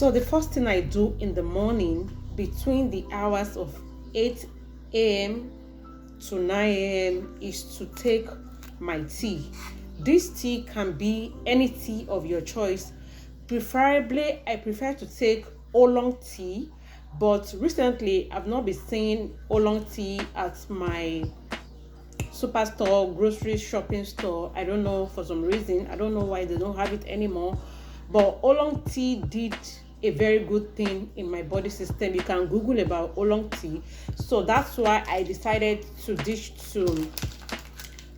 So the first thing I do in the morning between the hours of 8 a.m. to 9 a.m. is to take my tea. This tea can be any tea of your choice. Preferably, I prefer to take oolong tea, but recently I've not been seeing oolong tea at my superstore, grocery shopping store. I don't know, for some reason. I don't know why they don't have it anymore. But oolong tea did a very good thing in my body system. You can Google about oolong tea. So that's why I decided to ditch to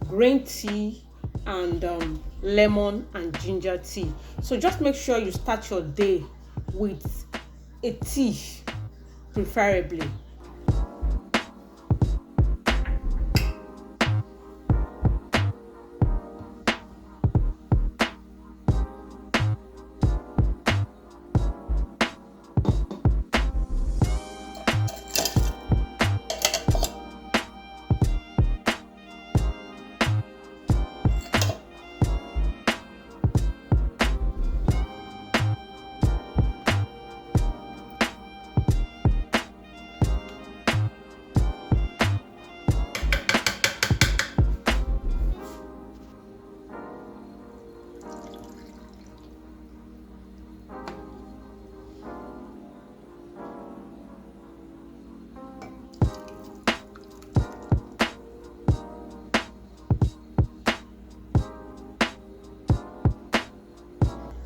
green tea and lemon and ginger tea. So just make sure you start your day with a tea, preferably.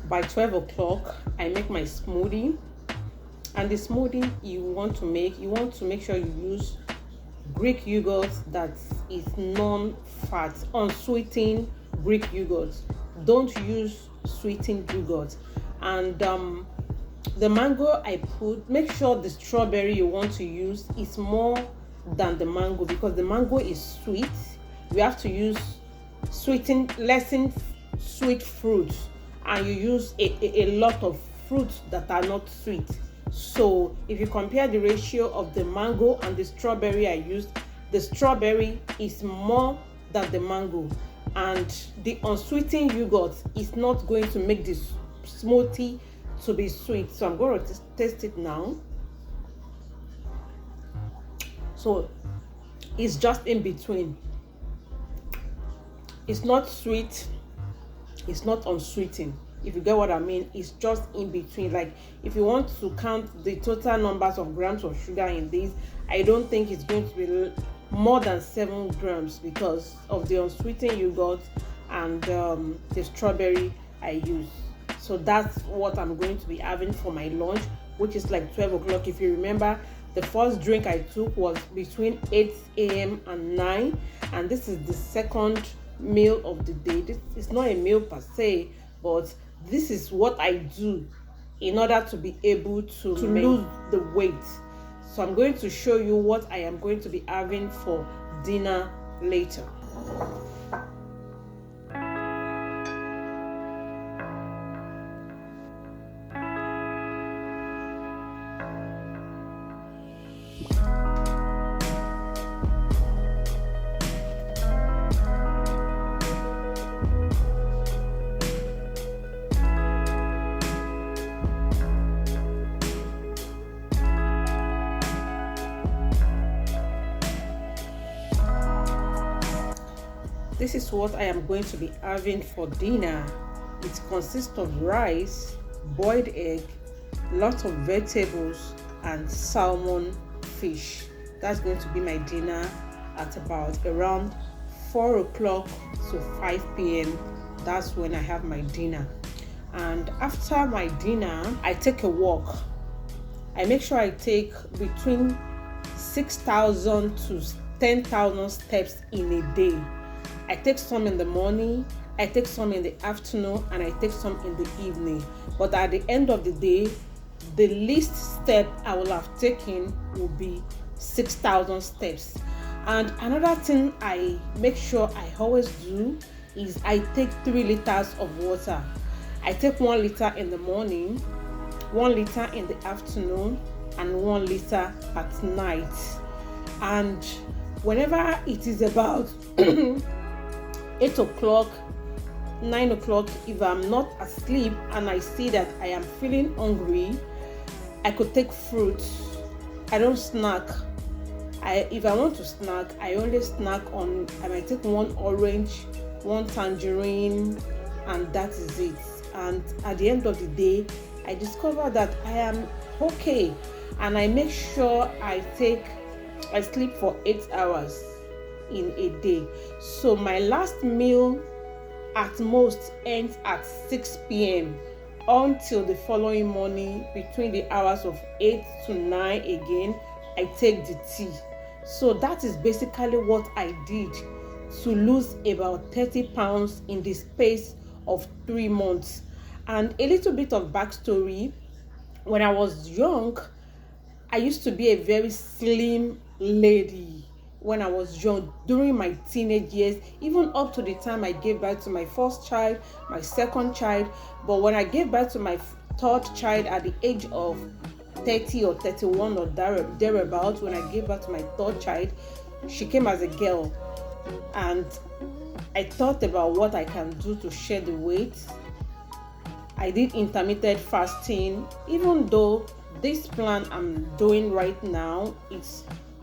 By 12 o'clock, I make my smoothie. And the smoothie you want to make sure you use Greek yogurt that is non-fat, unsweetened Greek yogurt. Don't use sweetened yogurt. And the mango I put, make sure the strawberry you want to use is more than the mango, because the mango is sweet. You have to use lessen sweet fruits, and you use a lot of fruits that are not sweet. So if you compare the ratio of the mango and the strawberry I used, the strawberry is more than the mango, and the unsweetened yogurt is not going to make this smoothie to be sweet. So I'm going to taste it now. So it's just in between. It's not sweet, it's not unsweetened. If you get what I mean, it's just in between. Like, if you want to count the total numbers of grams of sugar in this, I don't think it's going to be more than 7 grams because of the unsweetened yogurt and the strawberry I use. So that's what I'm going to be having for my lunch, which is like 12 o'clock. If you remember, the first drink I took was between 8 a.m. and 9, and this is the second meal of the day. This is not a meal per se, but this is what I do in order to be able to lose the weight. So I'm going to show you what I am going to be having for dinner later. This is what I am going to be having for dinner. It consists of rice, boiled egg, lots of vegetables, and salmon fish. That's going to be my dinner at about around 4 o'clock to 5 p.m. That's when I have my dinner. And after my dinner, I take a walk. I make sure I take between 6,000 to 10,000 steps in a day. I take some in the morning, I take some in the afternoon, and I take some in the evening. But at the end of the day, the least step I will have taken will be 6,000 steps. And another thing I make sure I always do is I take 3 liters of water. I take 1 liter in the morning, 1 liter in the afternoon, and 1 liter at night. And whenever it is about 8 o'clock 9 o'clock, if I'm not asleep and I see that I am feeling hungry, I could take fruit. I don't snack. If I want to snack, I only snack on, I might take one orange, one tangerine, and that is it. And at the end of the day, I discover that I am okay, and I make sure I sleep for 8 hours in a day. So my last meal at most ends at 6 p.m. until the following morning. Between the hours of 8 to 9 again, I take the tea. So that is basically what I did to lose about 30 pounds in the space of 3 months. And a little bit of backstory: when I was young, I used to be a very slim lady. When I was young, during my teenage years, even up to the time I gave birth to my first child, my second child. But when I gave birth to my third child at the age of 30 or 31 or thereabouts, when I gave birth to my third child, she came as a girl. And I thought about what I can do to shed the weight. I did intermittent fasting, even though this plan I'm doing right now, it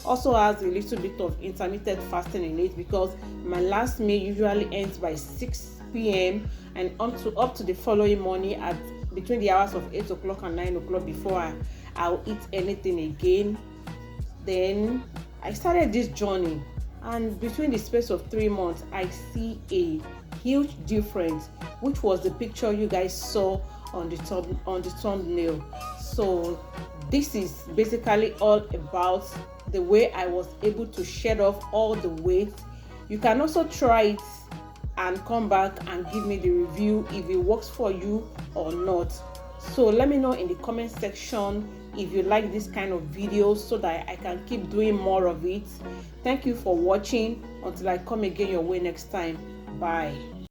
also has a little bit of intermittent fasting in it, because my last meal usually ends by 6 p.m. and up to the following morning at between the hours of 8 o'clock and 9 o'clock before I'll eat anything again. Then I started this journey, and between the space of 3 months, I see a huge difference, which was the picture you guys saw on the thumbnail. So this is basically all about the way I was able to shed off all the weight. You can also try it and come back and give me the review if it works for you or not. So let me know in the comment section if you like this kind of videos, so that I can keep doing more of it. Thank you for watching. Until I come again your way next time. Bye.